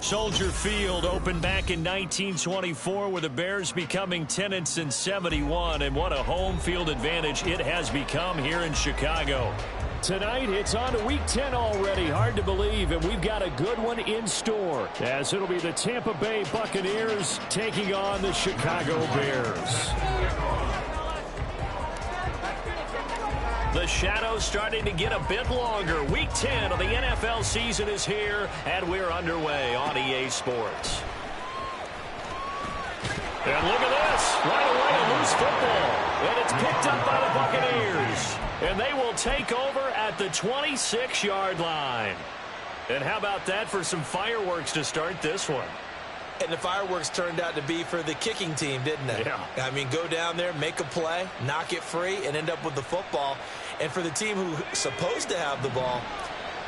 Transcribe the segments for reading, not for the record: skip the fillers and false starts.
Soldier Field opened back in 1924 with the Bears becoming tenants in 71, and what a home field advantage it has become here in Chicago. Tonight, it's on to Week 10 already. Hard to believe, and we've got a good one in store, as it'll be the Tampa Bay Buccaneers taking on the Chicago Bears. The shadows starting to get a bit longer. Week 10 of the NFL season is here, and we're underway on EA Sports. And look at this. Right away, a loose football. And it's picked up by the Buccaneers. And they will take over at the 26-yard line. And how about that for some fireworks to start this one? And the fireworks turned out to be for the kicking team, didn't they? Yeah. I mean, go down there, make a play, knock it free, and end up with the football. And for the team who's supposed to have the ball,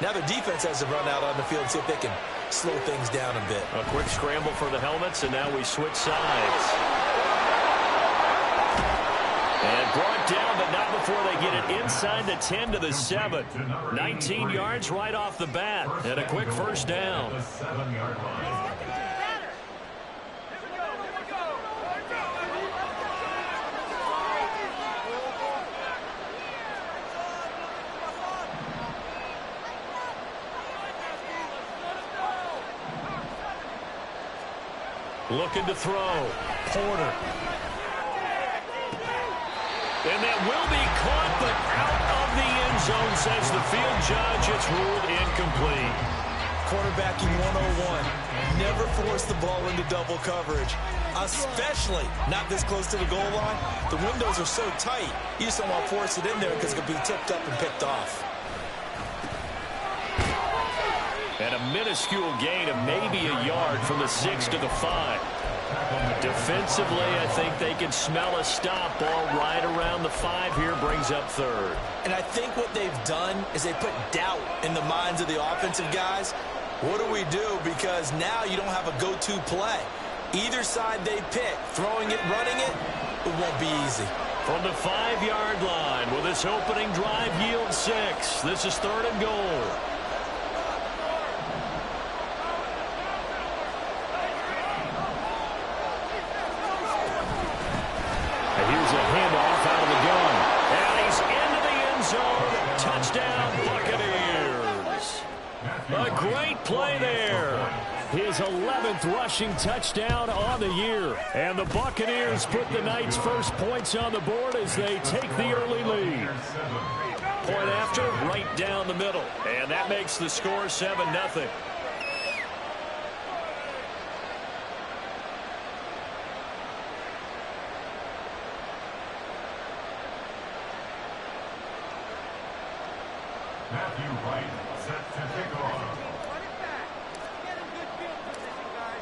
now their defense has to run out on the field and see if they can slow things down a bit. A quick scramble for the helmets, and now we switch sides. And brought down, but not before they get it inside the 10 to the 7. 19 yards right off the bat, and a quick first down. Looking to throw. Porter. And that will be caught, but out of the end zone, says the field judge. It's ruled incomplete. Quarterbacking 101. Never force the ball into double coverage, especially not this close to the goal line. The windows are so tight, you just don't want to force it in there because it could be tipped up and picked off. And a minuscule gain of maybe a yard from the 6 to the 5. Defensively, I think they can smell a stop. Ball right around the 5 here, brings up third. And I think what they've done is they put doubt in the minds of the offensive guys. What do we do? Because now you don't have a go-to play. Either side they pick, throwing it, running it, it won't be easy. From the 5-yard line, will this opening drive yield 6? This is third and goal. Here's a handoff out of the gun. And he's into the end zone. Touchdown, Buccaneers. A great play there. His 11th rushing touchdown on the year. And the Buccaneers put the night's first points on the board as they take the early lead. Point after, right down the middle. And that makes the score 7-0.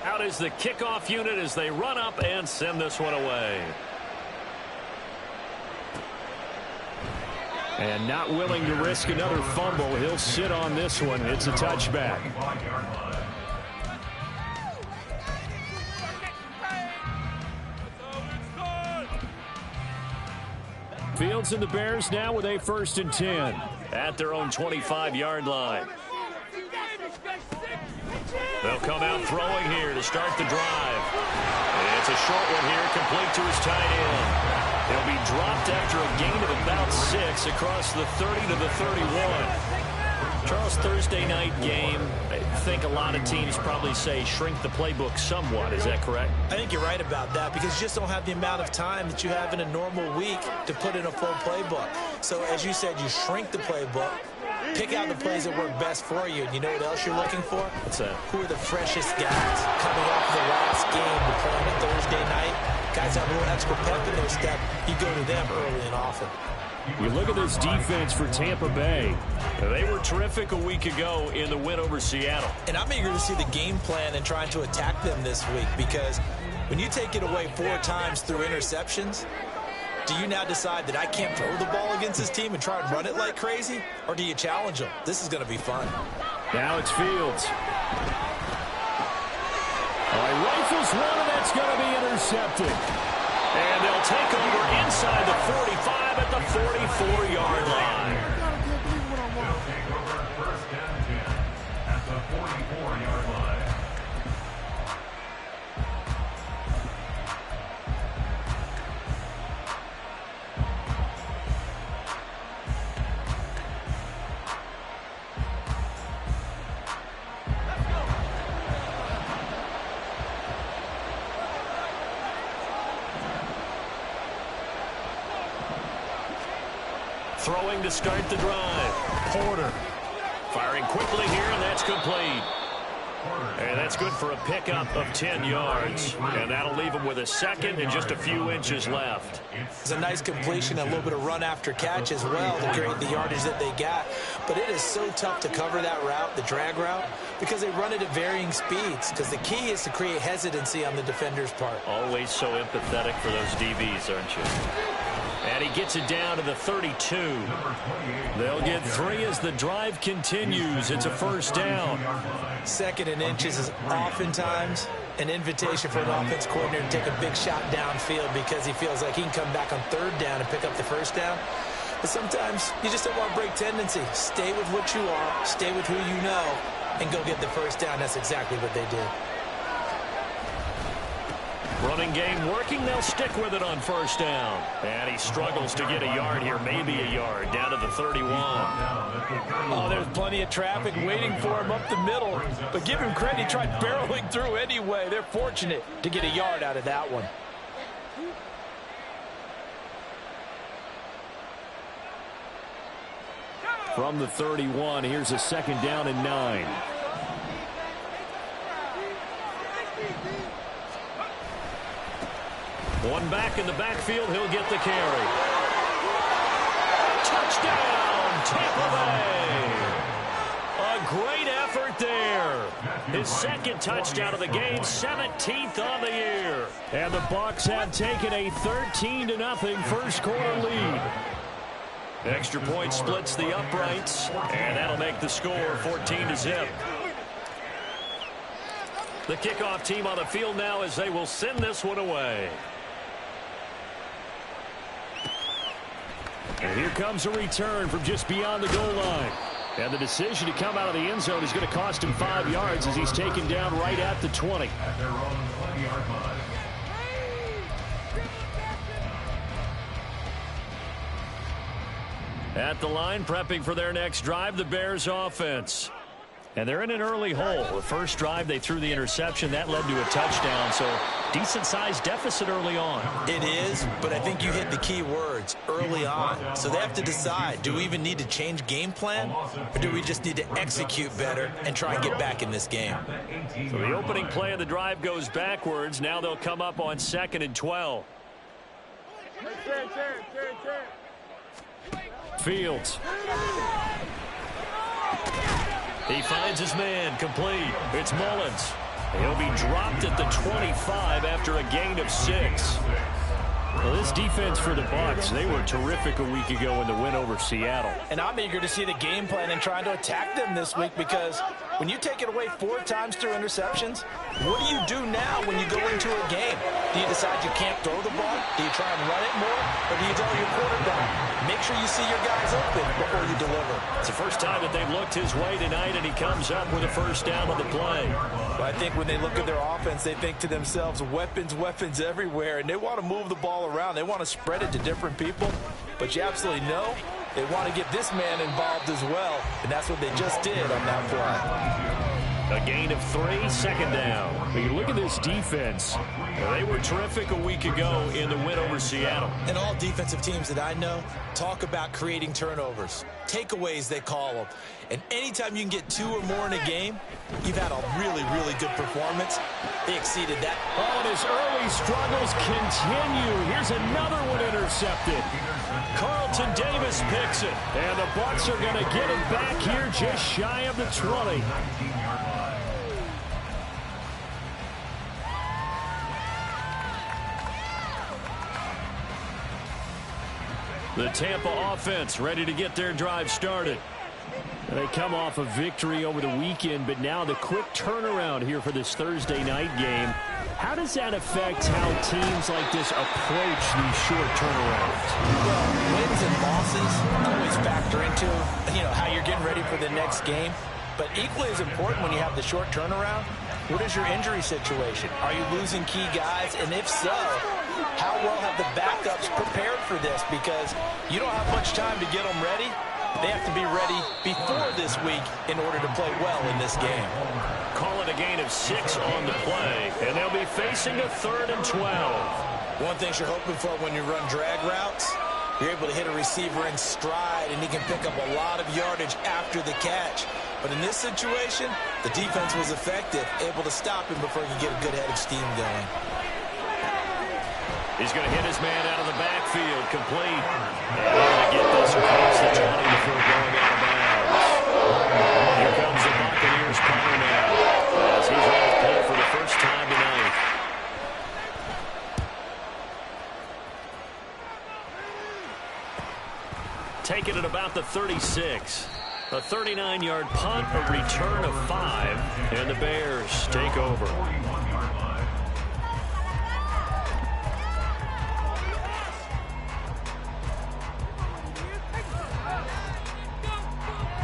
Out is the kickoff unit as they run up and send this one away. And not willing to risk another fumble, he'll sit on this one. It's a touchback. Fields and the Bears now with a 1st and 10 at their own 25-yard line. They'll come out throwing here to start the drive. And it's a short one here, complete to his tight end. He'll be dropped after a gain of about 6 across the 30 to the 31. Charles, Thursday night game, I think a lot of teams probably say shrink the playbook somewhat. Is that correct? I think you're right about that because you just don't have the amount of time that you have in a normal week to put in a full playbook. So as you said, you shrink the playbook. Pick out the plays that work best for you. And you know what else you're looking for? What's that? Who are the freshest guys coming off the last game to play on a Thursday night? Guys have a little extra pep in their step. You go to them early and often. You look at this defense for Tampa Bay. They were terrific a week ago in the win over Seattle. And I'm eager to see the game plan and trying to attack them this week because when you take it away 4 times through interceptions, Do you now decide that I can't throw the ball against this team and try and run it like crazy? Or do you challenge them? This is going to be fun. Now it's Fields. He rifles one, and that's going to be intercepted. And they'll take over inside the 45 at the 44-yard line. They'll take over first down and 10 at the 44-yard line. Throwing to start the drive. Porter. Firing quickly here, and that's complete. And that's good for a pickup of 10 yards. And that'll leave him with a second and just a few inches left. It's a nice completion, a little bit of run after catch as well to create the yardage that they got. But it is so tough to cover that route, the drag route, because they run it at varying speeds. Because the key is to create hesitancy on the defender's part. Always so empathetic for those DBs, aren't you? And he gets it down to the 32. They'll get 3 as the drive continues. It's a first down. Second and inches is oftentimes an invitation for an offense coordinator to take a big shot downfield because he feels like he can come back on third down and pick up the first down. But sometimes you just don't want to break tendency. Stay with what you are, stay with who you know, and go get the first down. That's exactly what they did. Running game working. They'll stick with it on first down. And he struggles to get a yard here, maybe a yard, down to the 31. Oh, there's plenty of traffic waiting for him up the middle. But give him credit, he tried barreling through anyway. They're fortunate to get a yard out of that one. From the 31, here's a second down and 9. One back in the backfield, he'll get the carry. Touchdown, Tampa Bay. A great effort there. His second touchdown of the game, 17th on the year. And the Bucs have taken a 13-0 first quarter lead. Extra point splits the uprights, and that'll make the score 14-0. The kickoff team on the field now as they will send this one away. And here comes a return from just beyond the goal line. And the decision to come out of the end zone is going to cost him 5 yards as he's taken down right at the 20. At their own 20-yard line. At the line, prepping for their next drive, the Bears offense. And they're in an early hole. The first drive, they threw the interception. That led to a touchdown, so decent-sized deficit early on. It is, but I think you hit the key words, early on. So they have to decide, do we even need to change game plan, or do we just need to execute better and try and get back in this game? So the opening play of the drive goes backwards. Now they'll come up on 2nd and 12. Fields. He finds his man, complete. It's Mullins. He'll be dropped at the 25 after a gain of 6. Well, this defense for the Bucs, they were terrific a week ago in the win over Seattle. And I'm eager to see the game plan and trying to attack them this week because when you take it away 4 times through interceptions, what do you do now when you go into a game? Do you decide you can't throw the ball? Do you try and run it more? Or do you tell your quarterback, make sure you see your guys open before you deliver? It's the first time that they've looked his way tonight, and he comes up with a first down on the play. But I think when they look at their offense, they think to themselves, weapons, weapons everywhere, and they want to move the ball around. They want to spread it to different people, but you absolutely know they want to get this man involved as well, and that's what they just did on that play. A gain of 3, second down. When you look at this defense, they were terrific a week ago in the win over Seattle. And all defensive teams that I know talk about creating turnovers, takeaways they call them. And anytime you can get 2 or more in a game, you've had a really, really good performance. They exceeded that. Oh, and his early struggles continue. Here's another one intercepted. Carlton Davis picks it. And the Bucs are going to get it back here just shy of the 20. The Tampa offense ready to get their drive started. They come off a victory over the weekend, but now the quick turnaround here for this Thursday night game. How does that affect how teams like this approach these short turnarounds? Well, wins and losses always factor into, how you're getting ready for the next game. But equally as important when you have the short turnaround, what is your injury situation? Are you losing key guys? And if so, how well have the backups prepared for this? Because you don't have much time to get them ready. They have to be ready before this week in order to play well in this game. Call it a gain of 6 on the play, and they'll be facing a 3rd and 12. One thing you're hoping for when you run drag routes, you're able to hit a receiver in stride, and he can pick up a lot of yardage after the catch. But in this situation, the defense was effective, able to stop him before he could get a good head of steam going. He's going to hit his man out of the backfield, complete. And they're going to get this across the 20 before going out of bounds. Here comes the Buccaneers punter now, as he's on the play for the first time tonight. Taking it about the 36. A 39-yard punt, a return of 5, and the Bears take over.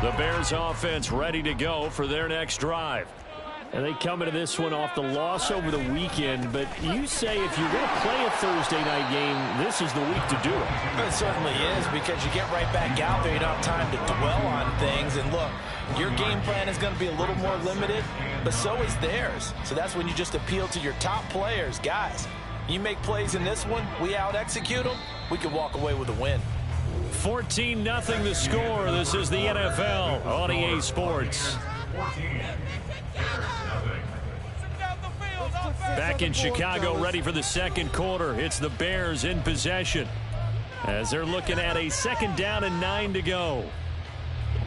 The Bears offense ready to go for their next drive. And they come into this one off the loss over the weekend, but you say if you're going to play a Thursday night game, this is the week to do it. It certainly is, because you get right back out there. You don't have time to dwell on things. And look, your game plan is going to be a little more limited, but so is theirs. So that's when you just appeal to your top players. Guys, you make plays in this one, we out-execute them, we can walk away with a win. 14-0 the score. This is the NFL on EA Sports. Back in Chicago, ready for the second quarter. It's the Bears in possession as they're looking at a 2nd down and 9 to go.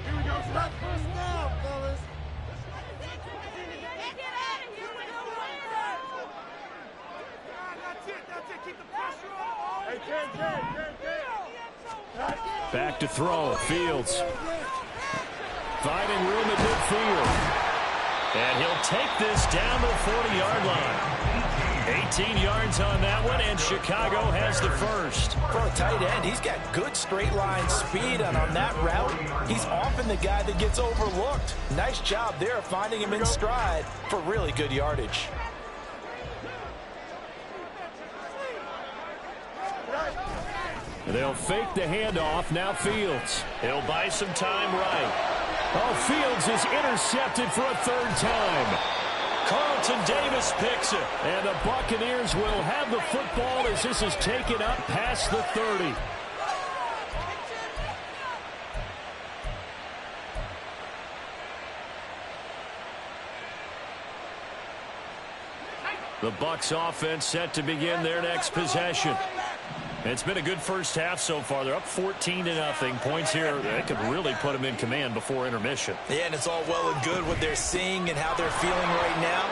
Here we go. Stop first down, fellas. That's it. Keep the pressure on. Hey, Back to throw. Fields finding room at midfield. And he'll take this down to the 40-yard line. 18 yards on that one, and Chicago has the first. For a tight end, he's got good straight-line speed, and on that route, he's often the guy that gets overlooked. Nice job there finding him in stride for really good yardage. They'll fake the handoff. Now Fields. He'll buy some time right. Oh, Fields is intercepted for a 3rd time. Carlton Davis picks it. And the Buccaneers will have the football as this is taken up past the 30. The Bucs offense set to begin their next possession. It's been a good first half so far. They're up 14-0. Points here that could really put them in command before intermission. Yeah, and it's all well and good what they're seeing and how they're feeling right now.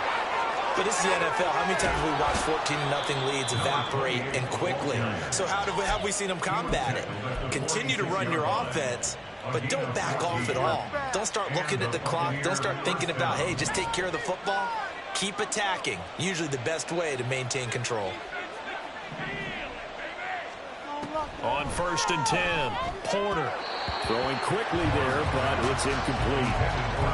But this is the NFL. How many times have we watched 14-0 leads evaporate and quickly? So how have we seen them combat it? Continue to run your offense, but don't back off at all. Don't start looking at the clock. Don't start thinking about, hey, just take care of the football. Keep attacking. Usually the best way to maintain control. On 1st and 10, Porter throwing quickly there, but it's incomplete.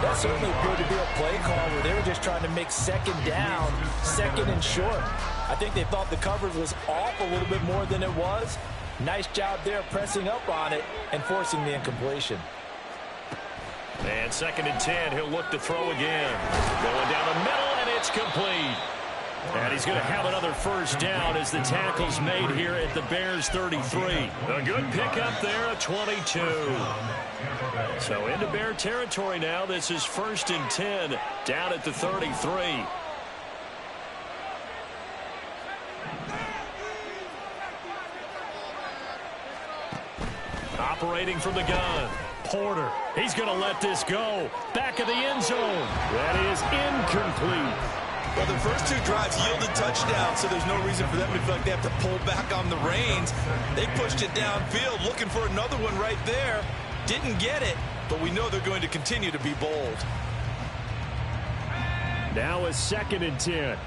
That certainly appeared to be a play call where they were just trying to make 2nd down, 2nd and short. I think they thought the coverage was off a little bit more than it was. Nice job there pressing up on it and forcing the incompletion. And 2nd and 10, he'll look to throw again. Going down the middle, and it's complete. And he's going to have another 1st down as the tackle's made here at the Bears 33. A good pickup there, a 22. So into Bear territory now. This is 1st and 10 down at the 33. Operating from the gun. Porter. He's going to let this go. Back of the end zone. That is incomplete. Well, the first two drives yielded touchdowns, so there's no reason for them to feel like they have to pull back on the reins. They pushed it downfield, looking for another one right there. Didn't get it, but we know they're going to continue to be bold. Now a 2nd and 10.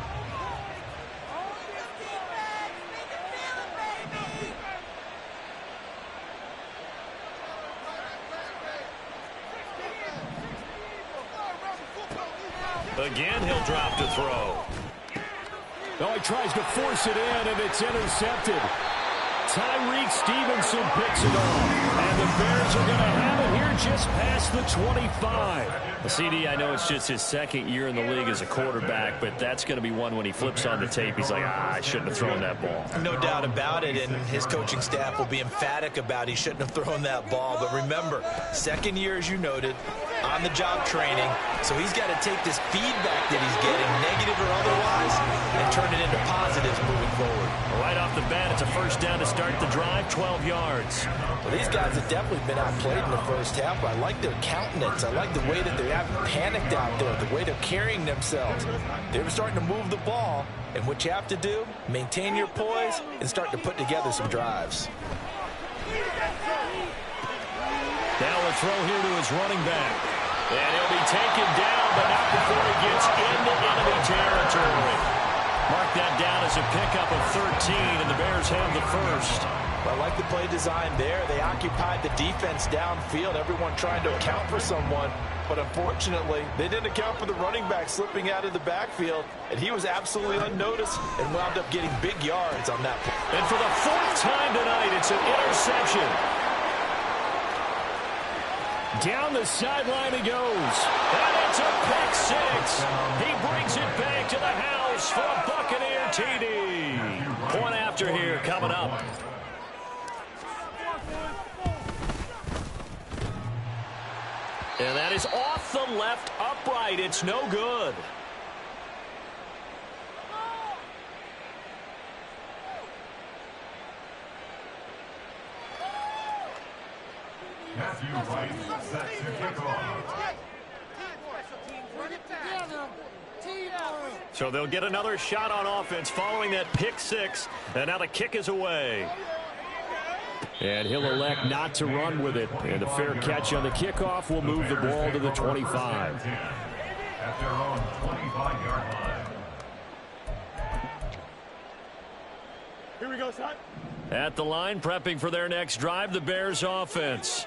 Again, he'll drop to throw. Oh, he tries to force it in, and it's intercepted. Tyreek Stevenson picks it off. And the Bears are going to have it here just past the 25. Well, CD, I know it's just his 2nd year in the league as a quarterback, but that's going to be one when he flips on the tape. He's like, I shouldn't have thrown that ball. No doubt about it, and his coaching staff will be emphatic about he shouldn't have thrown that ball. But remember, 2nd year, as you noted, on-the-job training, so he's got to take this feedback that he's getting, negative or otherwise, and turn it into positives moving forward. Right off the bat, it's a first down to start the drive, 12 yards. Well, these guys have definitely been outplayed in the first half, but I like their countenance. I like the way that they haven't panicked out there, the way they're carrying themselves. They were starting to move the ball, and what you have to do, maintain your poise and start to put together some drives. Now a throw here to his running back. And he'll be taken down, but not before he gets into enemy territory. Mark that down as a pickup of 13, and the Bears have the first. I like the play design there. They occupied the defense downfield, everyone trying to account for someone. But unfortunately, they didn't account for the running back slipping out of the backfield, and he was absolutely unnoticed and wound up getting big yards on that play. And for the 4th time tonight, it's an interception. Down the sideline he goes. And it's a pick 6. He brings it back to the house for a Buccaneer TD. Point after here coming up. And that is off the left upright. It's no good. Matthew White set to kick off. So they'll get another shot on offense following that pick 6. And now the kick is away. And he'll elect not to run with it. And a fair catch on the kickoff will move the ball to the 25. At their own 25-yard line. Here we go, son. At the line, prepping for their next drive, the Bears offense.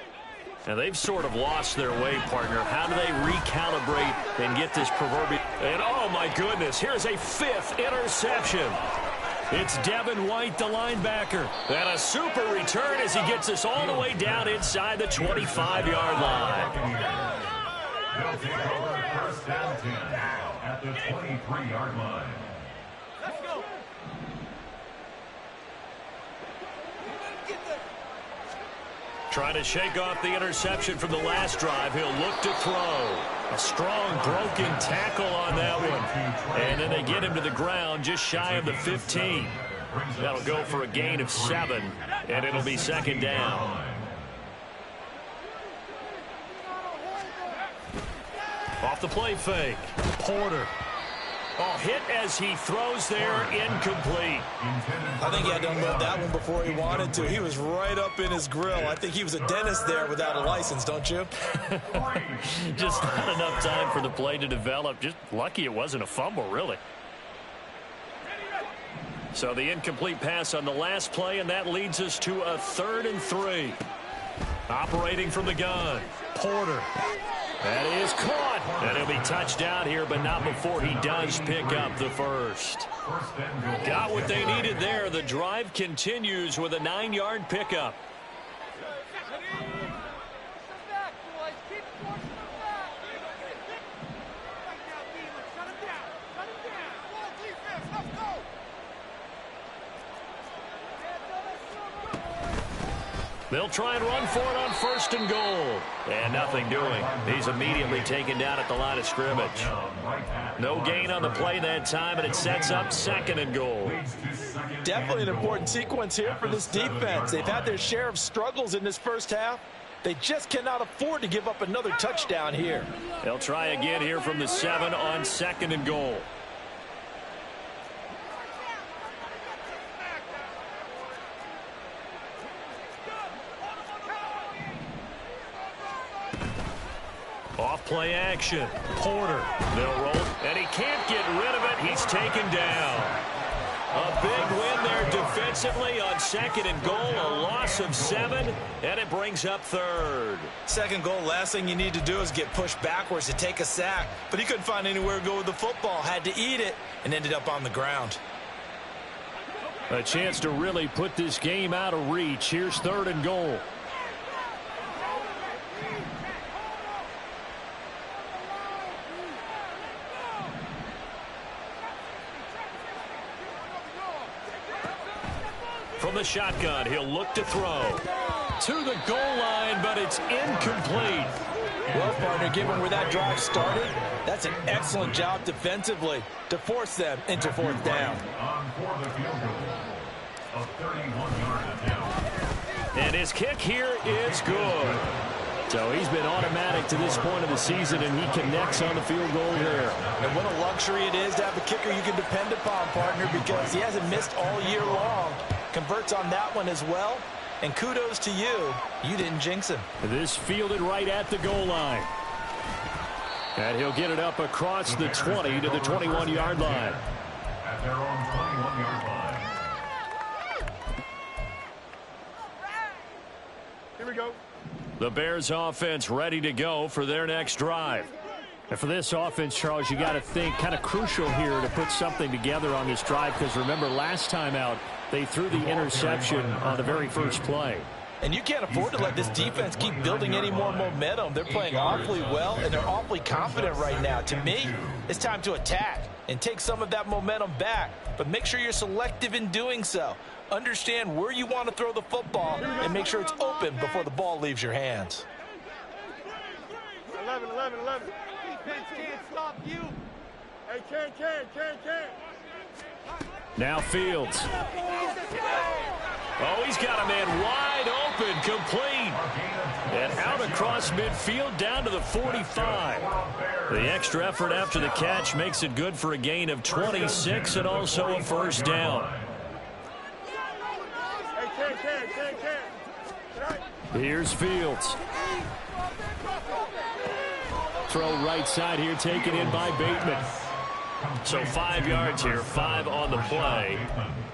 And they've sort of lost their way, partner. How do they recalibrate and get this proverbial? And oh my goodness, here's a 5th interception. It's Devin White, the linebacker. And a super return as he gets us all the way down inside the 25-yard line. They'll take over first down 10 at the 23-yard line. Let's go. Trying to shake off the interception from the last drive. He'll look to throw. A strong broken tackle on that one. And then they get him to the ground just shy of the 15. That'll go for a gain of 7. And it'll be 2nd down. Off the play fake. Porter. Oh, hit as he throws there, incomplete. I think he had to unload that one before he wanted to. He was right up in his grill. I think he was a dentist there without a license, don't you? Just not enough time for the play to develop. Just lucky it wasn't a fumble, really. So the incomplete pass on the last play, and that leads us to a 3rd and 3. Operating from the gun, Porter. That is caught. And he'll be touched down here, but not before he does pick up the first. Got what they needed there. The drive continues with a 9-yard pickup. They'll try and run for it on 1st and goal. And nothing doing. He's immediately taken down at the line of scrimmage. No gain on the play that time, and it sets up 2nd and goal. Definitely an important sequence here for this defense. They've had their share of struggles in this first half. They just cannot afford to give up another touchdown here. They'll try again here from the 7 on 2nd and goal. play action. Porter. They'll roll, and he can't get rid of it. He's taken down. A big win there defensively on 2nd and goal. A loss of 7, and it brings up 3rd. 2nd goal, last thing you need to do is get pushed backwards to take a sack. But he couldn't find anywhere to go with the football. Had to eat it and ended up on the ground. A chance to really put this game out of reach. Here's 3rd and goal. From the shotgun, he'll look to throw. To the goal line, but it's incomplete. Well, partner, given where that drive started, that's an excellent job defensively to force them into 4th down. On for the field goal. A 31-yard attempt. And his kick here is good. So he's been automatic to this point of the season, and he connects on the field goal there. And what a luxury it is to have a kicker you can depend upon, partner, because he hasn't missed all year long. Converts on that one as well. And kudos to you. You didn't jinx him. This fielded right at the goal line. And he'll get it up across the 20 to the 21-yard line. At their own 21-yard line. Here we go. The Bears offense ready to go for their next drive. And for this offense, Charles, you got to think kind of crucial here to put something together on this drive, because remember last time out they threw the interception on the very first play. And you can't afford to let this defense keep building any more momentum. They're playing awfully well, and they're awfully confident right now. To me, it's time to attack and take some of that momentum back. But make sure you're selective in doing so. Understand where you want to throw the football and make sure it's open before the ball leaves your hands. 11. Defense can't stop you. Hey, can. Now Fields. Oh, he's got a man wide open, complete. And out across midfield down to the 45. The extra effort after the catch makes it good for a gain of 26 and also a 1st down. Here's Fields. Throw right side here, taken in by Bateman. So 5 yards here, 5 on the play,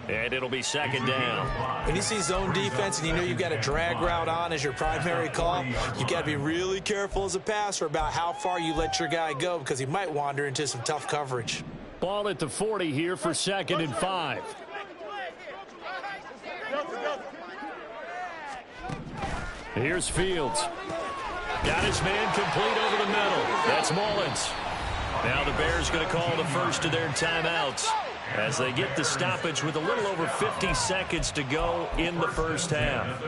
and it'll be 2nd down. When you see zone defense and you know you've got a drag route on as your primary call, you've got to be really careful as a passer about how far you let your guy go, because he might wander into some tough coverage. Ball at the 40 here for 2nd and 5. Here's Fields. Got his man complete over the middle. That's Mullins. Now the Bears going to call the first of their timeouts as they get the stoppage with a little over 50 seconds to go in the first half.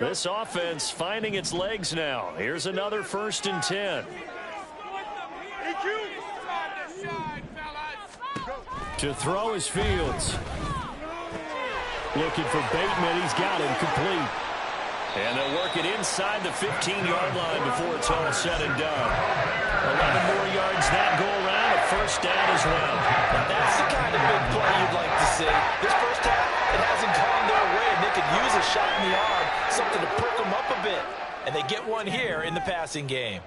This offense finding its legs now. Here's another 1st and 10. To throw is Fields. Looking for Bateman. He's got him complete. And they'll work it inside the 15-yard line before it's all said and done. 11 more yards that go around. A 1st down as well. Now that's the kind of big play you'd like to see. This first half, it hasn't gone their way, and they could use a shot in the arm, something to perk them up a bit. And they get one here in the passing game.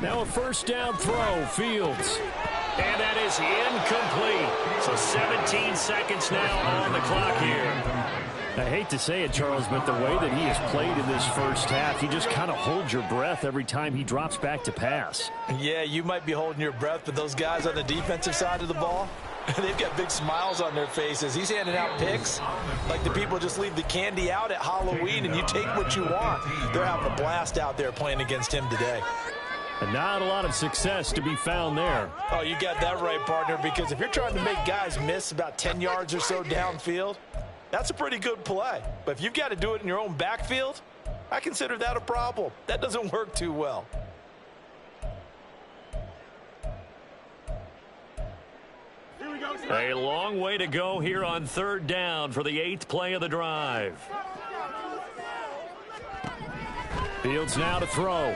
Now a 1st down throw. Fields. And that is incomplete. So 17 seconds now on the clock here. I hate to say it, Charles, but the way that he has played in this first half, you just kind of hold your breath every time he drops back to pass. Yeah, you might be holding your breath, but those guys on the defensive side of the ball, they've got big smiles on their faces. He's handing out picks like the people just leave the candy out at Halloween and you take what you want. They're having a blast out there playing against him today. And not a lot of success to be found there. Oh, you got that right, partner, because if you're trying to make guys miss about 10 yards or so downfield, that's a pretty good play. But if you've got to do it in your own backfield, I consider that a problem. That doesn't work too well. A long way to go here on 3rd down for the 8th play of the drive. Fields now to throw.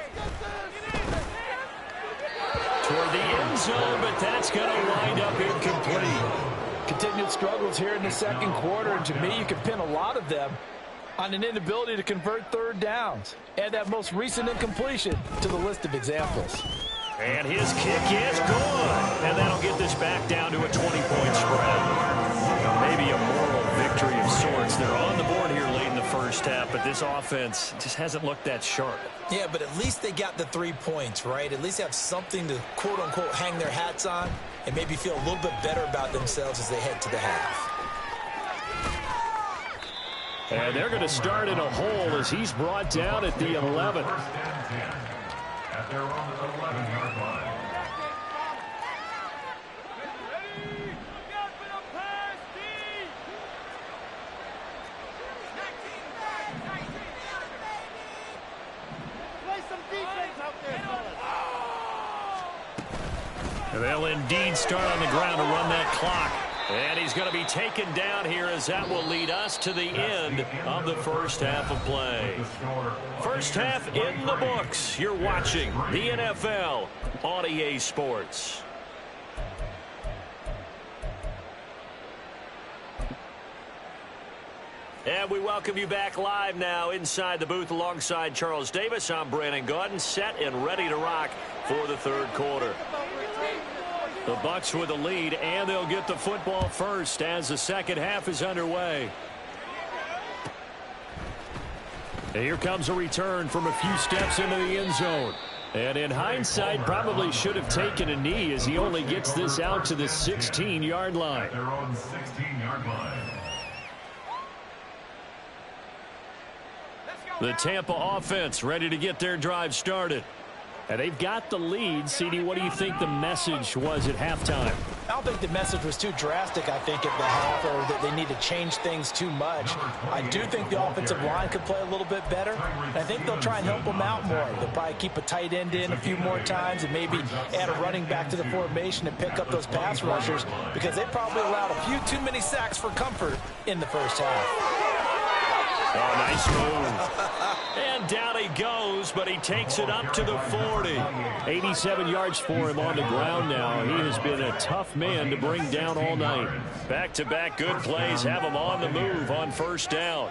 Toward the end zone, but that's going to wind up incomplete. continued struggles here in the second quarter, and to me, you can pin a lot of them on an inability to convert third downs. Add that most recent incompletion to the list of examples. And his kick is good. And that'll get this back down to a 20-point spread. Maybe a moral victory of sorts. They're on the board here late in the first half, but this offense just hasn't looked that sharp. Yeah, but at least they got the 3 points, right? At least have something to, quote-unquote, hang their hats on and maybe feel a little bit better about themselves as they head to the half. And they're going to start in a hole as he's brought down at the 11. At their own 11-yard line. Play some defense out there, fellas. And they'll indeed start on the ground to run that clock. And he's going to be taken down here as that will lead us to the end of the first half of play. First half in the books. You're watching the NFL on EA Sports. And we welcome you back live now inside the booth alongside Charles Davis. I'm Brandon Gaudin, set and ready to rock for the third quarter. The Bucs with the lead, and they'll get the football first as the second half is underway. And here comes a return from a few steps into the end zone. And in hindsight, probably should have taken a knee as he only gets this out to the 16-yard line. Their own 16-yard line. The Tampa offense ready to get their drive started. And they've got the lead. CD, what do you think the message was at halftime? I don't think the message was too drastic, I think, at the half, or that they need to change things too much. I do think the offensive line could play a little bit better. And I think they'll try and help them out more. They'll probably keep a tight end in a few more times and maybe add a running back to the formation and pick up those pass rushers because they probably allowed a few too many sacks for comfort in the first half. Oh, nice move. And down he goes, but he takes it up to the 40. 87 yards for him on the ground now. He has been a tough man to bring down all night. Back-to-back good plays have him on the move on first down.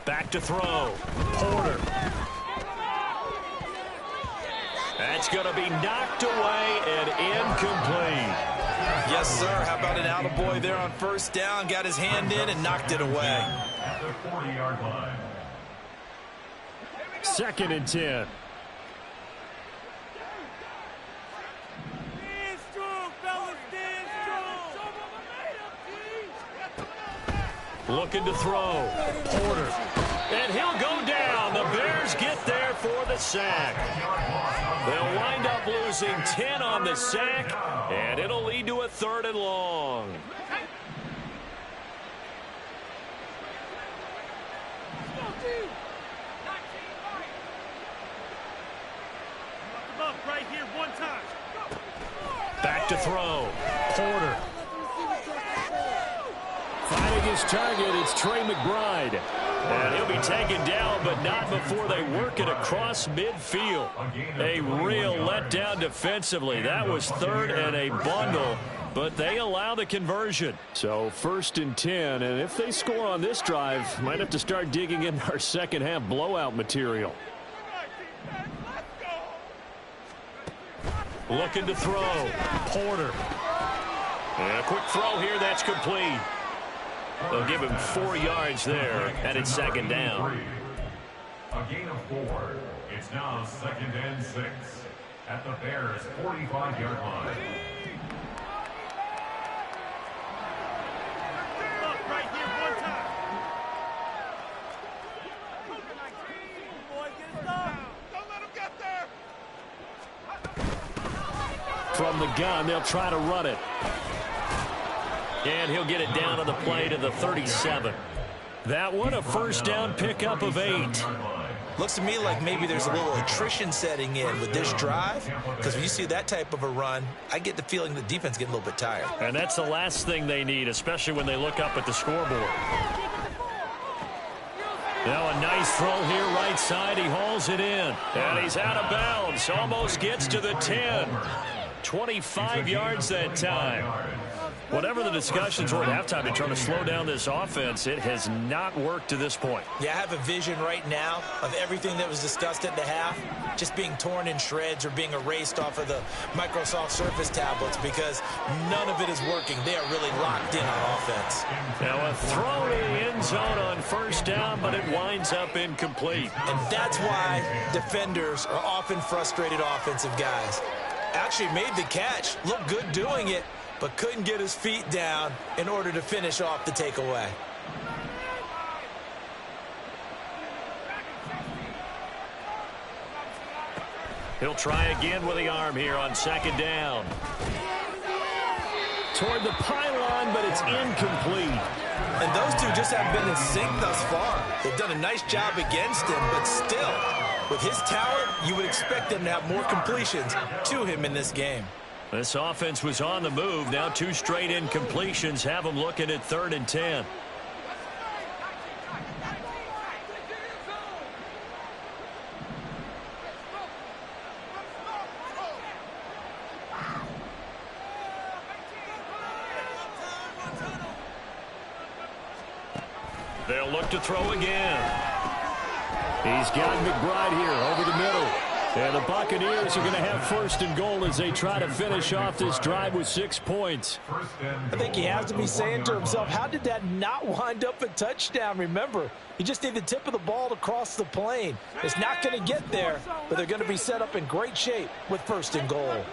Back to throw. Porter. That's going to be knocked away and incomplete. Yes, sir. How about an attaboy there on first down? Got his hand in and knocked it away. At the 40-yard line. 2nd and 10. Looking to throw. Porter. And he'll go down. The Bears get there for the sack. They'll wind up losing 10 on the sack, and it'll lead to a 3rd and long. Back to throw. Porter. Finding his target, it's Trey McBride. And he'll be taken down, but not before they work it across midfield. A real letdown defensively. That was 3rd and a bundle, but they allow the conversion. So 1st and 10, and if they score on this drive, might have to start digging in our second half blowout material. Looking to throw. Porter. And a quick throw here, that's complete. They'll give him 4 yards there, and it's 2nd down. A gain of 4. It's now 2nd and 6 at the Bears' 45-yard line. From the gun, they'll try to run it. And he'll get it down to the play to the 37. That one, a first down pickup of 8. Looks to me like maybe there's a little attrition setting in with this drive, because when you see that type of a run, I get the feeling the defense getting a little bit tired. And that's the last thing they need, especially when they look up at the scoreboard. Now a nice throw here right side. He hauls it in. And he's out of bounds. Almost gets to the 10. 25 yards that time. Whatever the discussions were at halftime in trying to slow down this offense, it has not worked to this point. Yeah, I have a vision right now of everything that was discussed at the half just being torn in shreds or being erased off of the Microsoft Surface tablets because none of it is working. They are really locked in on offense. Now a throw to the end zone on first down, but it winds up incomplete. And that's why defenders are often frustrated offensive guys. Actually made the catch, looked good doing it, but couldn't get his feet down in order to finish off the takeaway. He'll try again with the arm here on second down. Toward the pylon, but it's incomplete. And those two just haven't been in sync thus far. They've done a nice job against him, but still, with his talent, you would expect them to have more completions to him in this game. This offense was on the move. Now 2 straight incompletions have them looking at 3rd and 10. They'll look to throw again. He's got McBride here over the middle. And the Buccaneers are going to have 1st and goal as they try to finish off this drive with 6 points. I think he has to be saying to himself, how did that not wind up a touchdown? Remember, you just need the tip of the ball to cross the plane. It's not going to get there, but they're going to be set up in great shape with 1st and goal.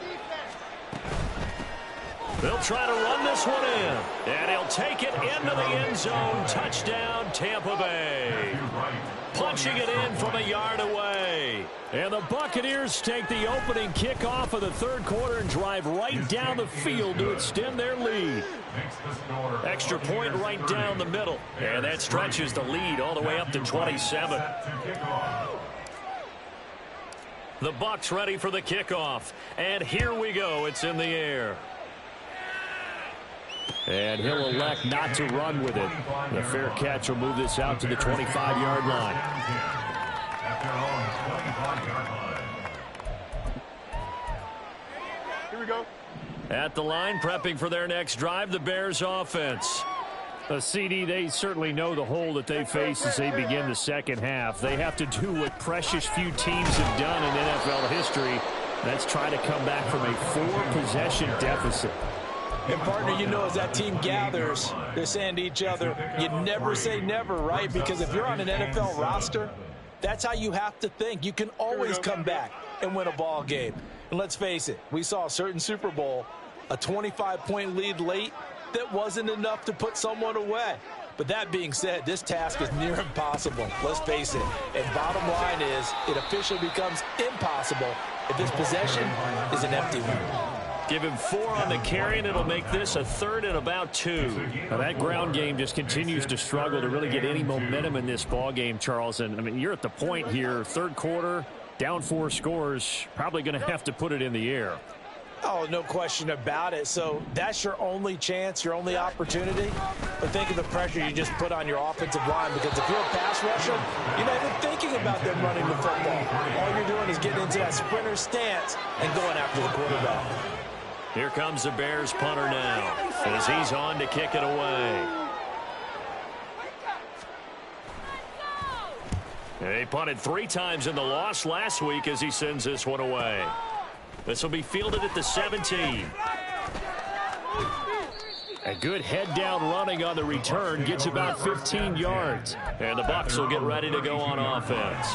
They'll try to run this one in. And he'll take it into the end zone. Touchdown, Tampa Bay. Punching it in from a yard away. And the Buccaneers take the opening kickoff of the 3rd quarter and drive right down the field to extend their lead. Extra point right down the middle. And that stretches the lead all the way up to 27. The Bucs ready for the kickoff. And here we go. It's in the air. And he'll elect not to run with it. The fair catch will move this out to the 25-yard line. Here we go. At the line, prepping for their next drive, the Bears offense. CD, they certainly know the hole that they face as they begin the second half. They have to do what precious few teams have done in NFL history. That's try to come back from a 4-possession deficit. And, partner, you know, as that team gathers, they're saying to each other, you never say never, right? Because if you're on an NFL roster, that's how you have to think. You can always come back and win a ball game. And let's face it, we saw a certain Super Bowl, a 25-point lead late that wasn't enough to put someone away. But that being said, this task is near impossible. Let's face it. And bottom line is, it officially becomes impossible if this possession is an empty one. Give him 4 on the carry, and it'll make this a 3rd and about 2. Now, that ground game just continues to struggle to really get any momentum in this ball game, Charles. And, I mean, you're at the point here, 3rd quarter, down 4 scores, probably going to have to put it in the air. Oh, no question about it. So that's your only chance, your only opportunity. But think of the pressure you just put on your offensive line, because if you're a pass rusher, you're not even thinking about them running the football. All you're doing is getting into that sprinter stance and going after the quarterback. Here comes the Bears punter now as he's on to kick it away. They punted 3 times in the loss last week as he sends this one away. This will be fielded at the 17. A good head down running on the return, gets about 15 yards. And the Bucs will get ready to go on offense.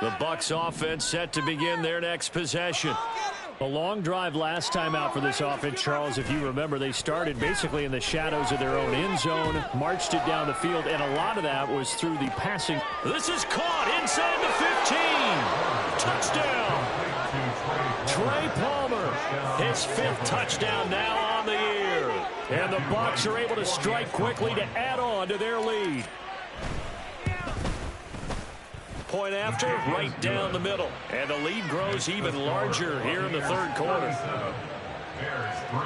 The Bucs offense set to begin their next possession. A long drive last time out for this offense, Charles. If you remember, they started basically in the shadows of their own end zone, marched it down the field, and a lot of that was through the passing. This is caught inside the 15. Touchdown. Trey Palmer, his 5th touchdown now on the year. And the Bucs are able to strike quickly to add on to their lead. Point after, right down the middle. And the lead grows even larger here in the 3rd quarter. Bears 3.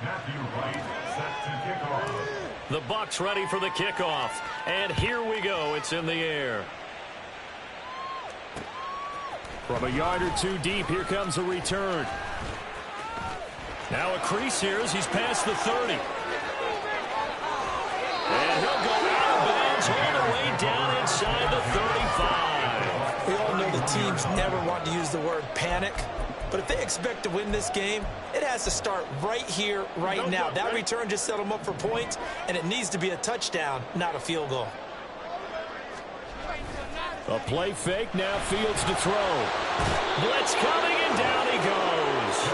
Matthew Wright set to kick off. The Bucs ready for the kickoff. And here we go. It's in the air. From a yard or two deep, here comes a return. Now a crease here as he's past the 30. And he'll go out of bounds all the way down inside the 35. We all know the teams never want to use the word panic. But if they expect to win this game, it has to start right here, right now. That return just set them up for points, and it needs to be a touchdown, not a field goal. A play fake, now Fields to throw. Blitz coming, and down he goes.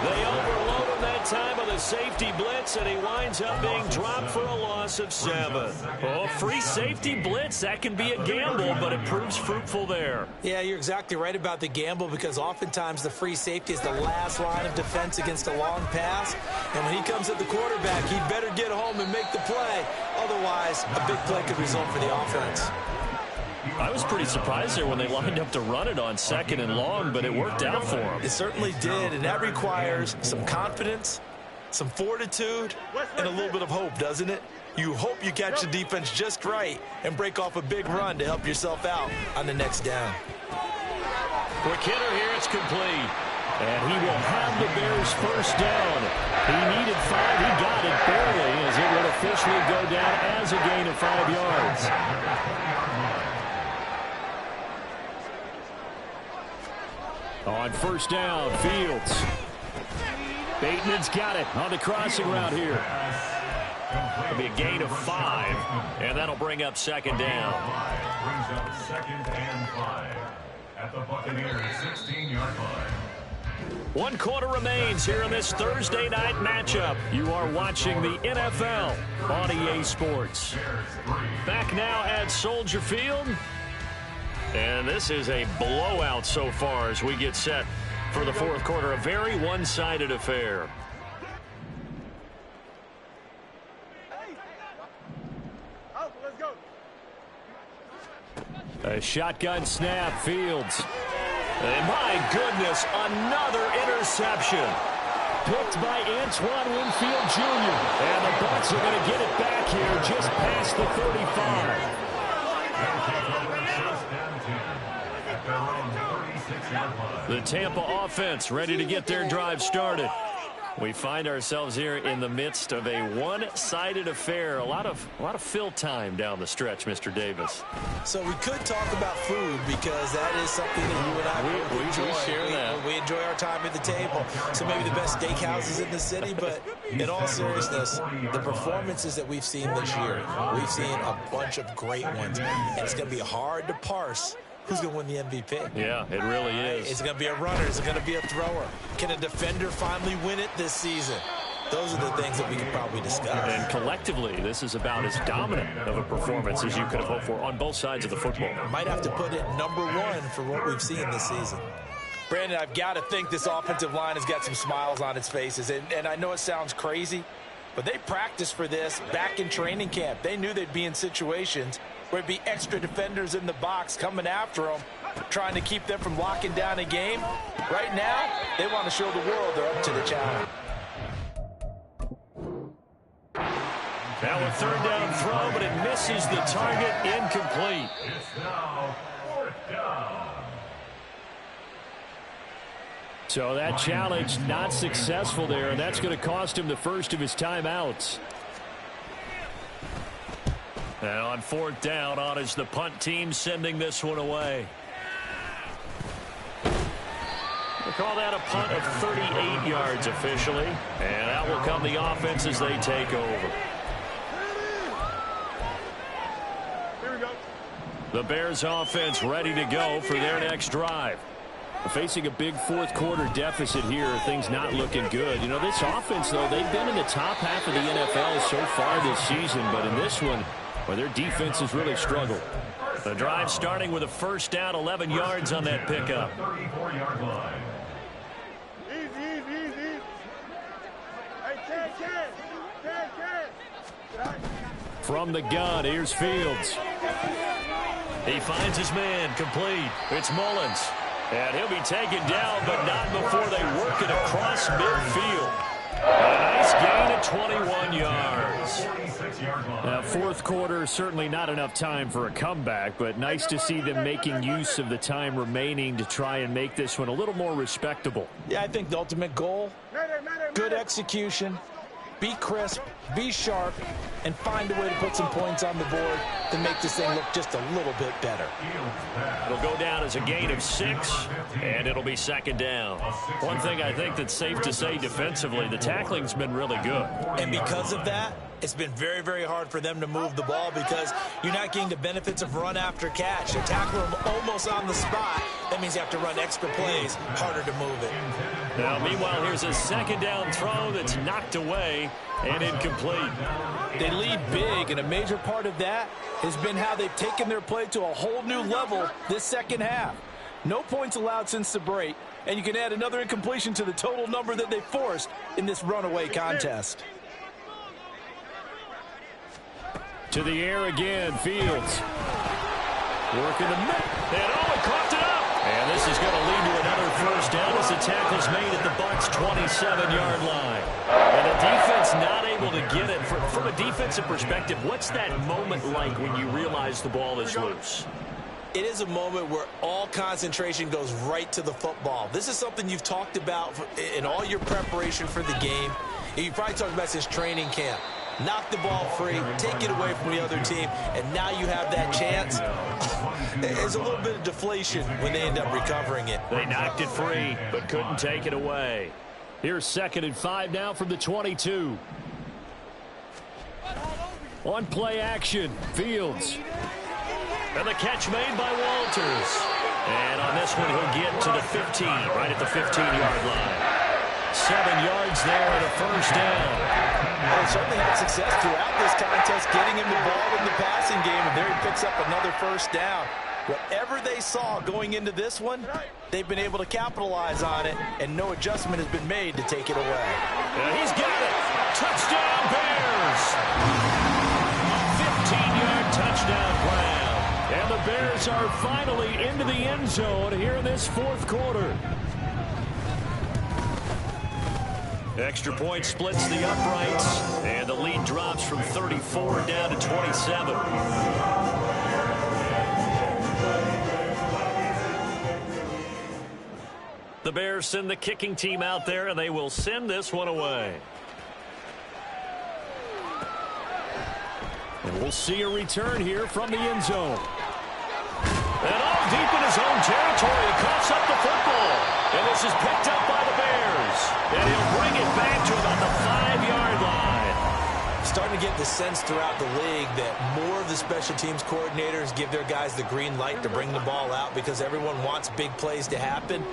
They overload him that time of the safety blitz, and he winds up being dropped for a loss of 7. Oh, free safety blitz, that can be a gamble, but it proves fruitful there. Yeah, you're exactly right about the gamble, because oftentimes the free safety is the last line of defense against a long pass. And when he comes at the quarterback, he'd better get home and make the play. Otherwise, a big play could result for the offense. I was pretty surprised there when they lined up to run it on 2nd and long, but it worked out for him. It certainly did, and that requires some confidence, some fortitude, and a little bit of hope, doesn't it? You hope you catch the defense just right and break off a big run to help yourself out on the next down. Quick hitter here, it's complete. And he will have the Bears first down. He needed 5, he got it barely, as it will officially go down as a gain of 5 yards. On first down, Fields. Bateman's got it on the crossing route here. It'll be a gain of 5, and that'll bring up 2nd down. Brings up 2nd and 5 at the Buccaneers 16-yard line. 1 quarter remains here in this Thursday night matchup. You are watching the NFL on EA Sports. Back now at Soldier Field. And this is a blowout so far as we get set for the 4th quarter. A very one-sided affair. A shotgun snap, Fields. And my goodness, another interception. Picked by Antoine Winfield Jr. And the Bucs are going to get it back here just past the 35. The Tampa offense ready to get their drive started. We find ourselves here in the midst of a one-sided affair. A lot of fill time down the stretch, Mr. Davis. So we could talk about food, because that is something that you and I enjoy. We share that. We enjoy our time at the table. So maybe the best steakhouses in the city, but in all seriousness, the performances that we've seen this year, we've seen a bunch of great ones. And it's going to be hard to parse who's going to win the MVP. Yeah, it really is. Is it going to be a runner? Is it going to be a thrower? Can a defender finally win it this season? Those are the things that we could probably discuss. And collectively, this is about as dominant of a performance as you could have hoped for on both sides of the football. Might have to put it #1 for what we've seen this season. Brandon, I've got to think this offensive line has got some smiles on its faces. And I know it sounds crazy, but they practiced for this back in training camp. They knew they'd be in situations where it'd be extra defenders in the box coming after them, trying to keep them from locking down a game. Right now, they want to show the world they're up to the challenge. Now a 3rd down throw, but it misses the target, incomplete. It's now 4th down. So that challenge not successful there, and that's going to cost him the first of his timeouts. And on 4th down, on is the punt team sending this one away. We'll call that a punt of 38 yards officially. And out will come the offense as they take over. The Bears offense ready to go for their next drive. Facing a big 4th quarter deficit here, things not looking good. You know, this offense, though, they've been in the top half of the NFL so far this season, but in this one, well, their defense has really struggled. The drive starting with a first down, 11 yards on that pickup. 34-yard line. Easy. Hey, Ken. From the gun, here's Fields. He finds his man, complete. It's Mullins. And he'll be taken down, but not before they work it across midfield. A nice gain of 21 yards. 46-yard line. Now, fourth quarter, certainly not enough time for a comeback, but nice to see them making use of the time remaining to try and make this one a little more respectable. Yeah, I think the ultimate goal, good execution, be crisp, be sharp, and find a way to put some points on the board to make this thing look just a little bit better. It'll go down as a gain of 6, and it'll be second down. One thing I think that's safe to say defensively, the tackling's been really good. And because of that, it's been very, very hard for them to move the ball because you're not getting the benefits of run after catch. You tackle them almost on the spot. That means you have to run extra plays, harder to move it. Now, meanwhile, here's a second down throw that's knocked away and incomplete. They lead big, and a major part of that has been how they've taken their play to a whole new level this second half. No points allowed since the break, and you can add another incompletion to the total number that they forced in this runaway contest. To the air again, Fields. Working the middle. And he coughed it up. And this is going to lead to another first down as the tackle's made at the Bucs' 27-yard line. And the defense not able to get it. From a defensive perspective, what's that moment like when you realize the ball is loose? It is a moment where all concentration goes right to the football. This is something you've talked about in all your preparation for the game. You probably talked about since training camp. Knock the ball free, take it away from the other team, and now you have that chance. There's a little bit of deflation when they end up recovering it. They knocked it free, but couldn't take it away. Here's 2nd and 5 now from the 22. On play action, Fields. And the catch made by Walters. And on this one, he'll get to the 15, right at the 15-yard line. 7 yards there and a first down. They certainly had success throughout this contest, getting him the ball in the passing game, and there he picks up another first down. Whatever they saw going into this one, they've been able to capitalize on it, and no adjustment has been made to take it away. And he's got it. Touchdown, Bears. 15-yard touchdown grab. And the Bears are finally into the end zone here in this fourth quarter. Extra point splits the uprights, and the lead drops from 34 down to 27. The Bears send the kicking team out there, and they will send this one away. And we'll see a return here from the end zone. And all deep in his own territory, he coughs up the football. And this is picked up by the Bears. And he'll bring it back to about the 5-yard line. Starting to get the sense throughout the league that more of the special teams coordinators give their guys the green light to bring the ball out because everyone wants big plays to happen.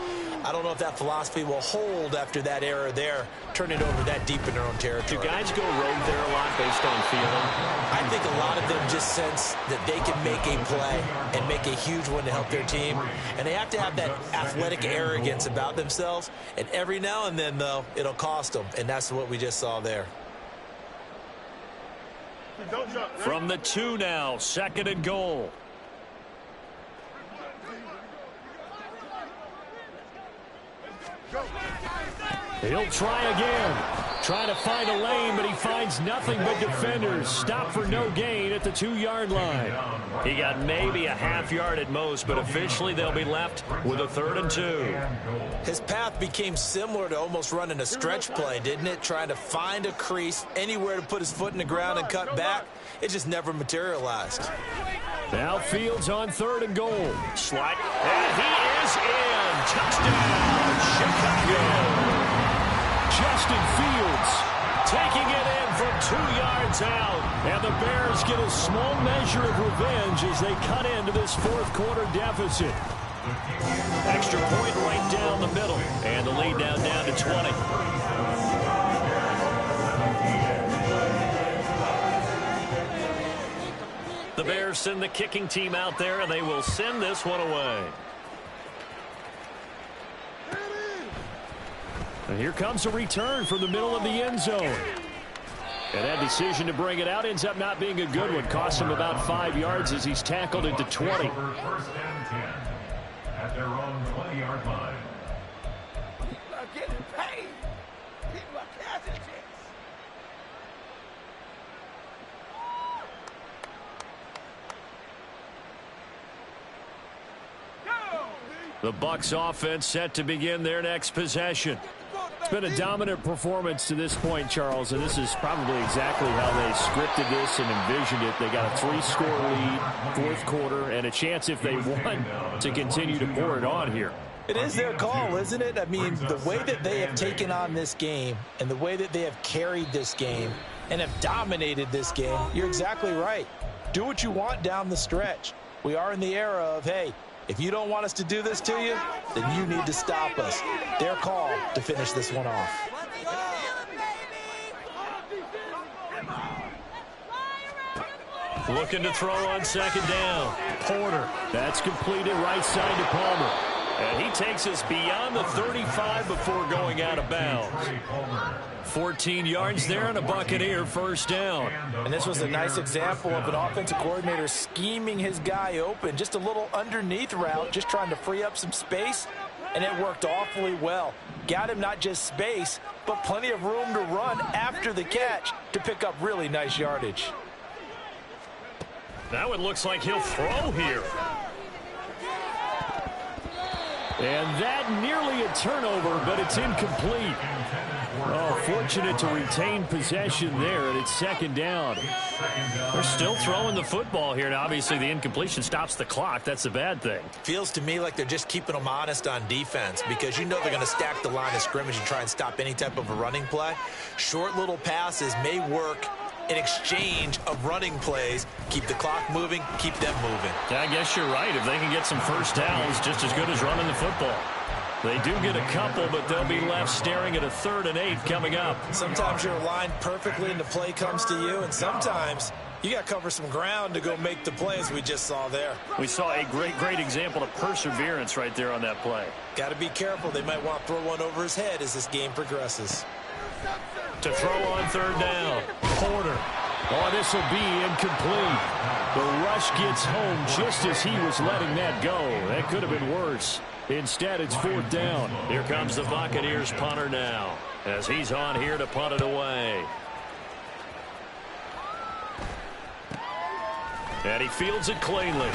I don't know if that philosophy will hold after that error there, turn it over that deep in their own territory. Do guys go rogue there a lot based on feeling? I think a lot of them just sense that they can make a play and make a huge one to help their team. And they have to have that athletic arrogance about themselves. And every now and then, though, it'll cost them. And that's what we just saw there. From the 2 now, 2nd and goal. He'll try again. Trying to find a lane, but he finds nothing but defenders. Stop for no gain at the 2-yard line. He got maybe a half yard at most, but officially they'll be left with a 3rd and 2. His path became similar to almost running a stretch play, didn't it? Trying to find a crease, anywhere to put his foot in the ground and cut back. It just never materialized. Now Fields on 3rd and goal. Slide, and he is in. Touchdown, Chicago. Justin Fields taking it in from 2 yards out. And the Bears get a small measure of revenge as they cut into this fourth quarter deficit. Extra point right down the middle. And the lead down to 20. The Bears send the kicking team out there, and they will send this one away. And here comes a return from the middle of the end zone. And that decision to bring it out ends up not being a good one. Costs him about 5 yards as he's tackled into 20. First and 10 at their own 20-yard line. People are getting paid. People are cashing checks. The Bucs offense set to begin their next possession. It's been a dominant performance to this point, Charles, and this is probably exactly how they scripted this and envisioned it. They got a 3-score lead, fourth quarter, and a chance, if they won, to continue to pour it on here. It is their call, isn't it? I mean, the way that they have taken on this game and the way that they have carried this game and have dominated this game, you're exactly right. Do what you want down the stretch. We are in the era of, hey, if you don't want us to do this to you, then you need to stop us. Their call to finish this one off. Looking to throw on second down. Porter. That's completed right side to Palmer. And he takes us beyond the 35 before going out of bounds. 14 yards there and a Buccaneer first down. And this was a nice example of an offensive coordinator scheming his guy open. Just a little underneath route, just trying to free up some space. And it worked awfully well. Got him not just space, but plenty of room to run after the catch to pick up really nice yardage. Now it looks like he'll throw here. And that nearly a turnover, but it's incomplete. Oh, fortunate to retain possession there, and it's second down. They're still throwing the football here, and obviously the incompletion stops the clock. That's the bad thing. Feels to me like they're just keeping them honest on defense because you know they're going to stack the line of scrimmage and try and stop any type of a running play. Short little passes may work in exchange of running plays. Keep the clock moving, keep them moving. Yeah, I guess you're right. If they can get some first downs, just as good as running the football. They do get a couple, but they'll be left staring at a 3rd and 8 coming up. Sometimes you're aligned perfectly and the play comes to you, and sometimes you got to cover some ground to go make the plays we just saw there. We saw a great example of perseverance right there on that play. Got to be careful. They might want to throw one over his head as this game progresses. To throw on 3rd down. Porter. Oh, this will be incomplete. The rush gets home just as he was letting that go. That could have been worse. Instead, it's 4th down. Here comes the Buccaneers punter now as he's on here to punt it away. And he fields it cleanly.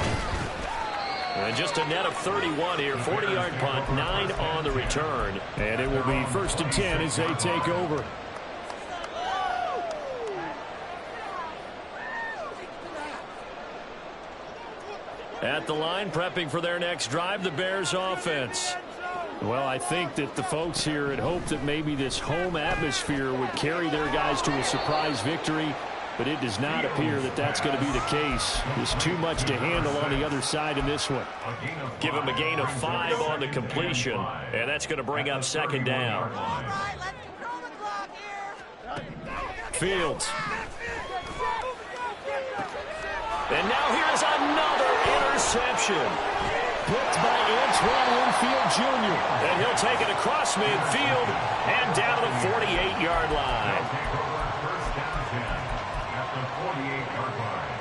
And just a net of 31 here. 40-yard punt, 9 on the return. And it will be 1st and 10 as they take over. At the line, prepping for their next drive, the Bears offense. Well, I think that the folks here had hoped that maybe this home atmosphere would carry their guys to a surprise victory, but it does not appear that that's going to be the case. There's too much to handle on the other side in this one. Give him a gain of 5 on the completion, and that's going to bring up 2nd down. Fields. And now here's another interception. Picked by Antoine Winfield Jr. And he'll take it across midfield and down to the 48-yard line. First down 10 at the 48-yard line.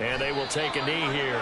And they will take a knee here.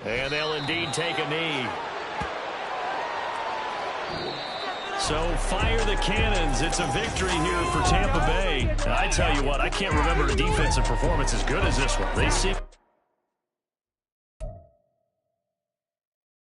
And they'll indeed take a knee. So fire the cannons. It's a victory here for Tampa Bay. And I tell you what, I can't remember a defensive performance as good as this one. They seem